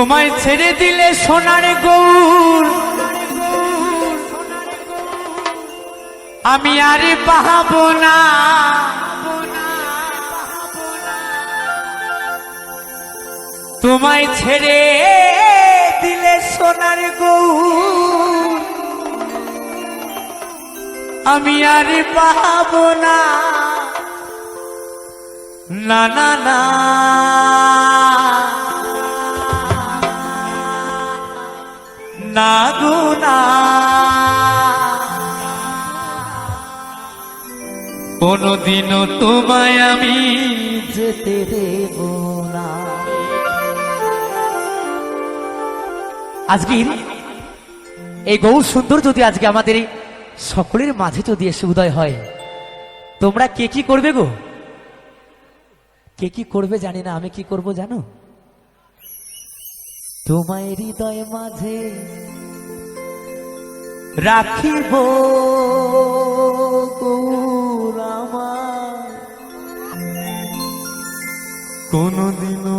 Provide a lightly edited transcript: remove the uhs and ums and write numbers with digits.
তোমায় ছেড়ে দিলে সোনার গৌর আমি আর পাবো না। তোমায় ছেড়ে দিলে সোনার গৌর আমি আর পাবো না। না না না না গো না, কোনদিনও তোমায় আমি যেতে দেব না। আজকের এই গৌর সুন্দর যদি আজকে আমাদের সকলের মাঝে যদি এসে উদয় হয়, তোমরা কে কি করবে গো? কে কি করবে জানি না, আমি কি করব জানো? তোমায় হৃদয় মাঝে রাখিব গৌর আমার, কোনদিনও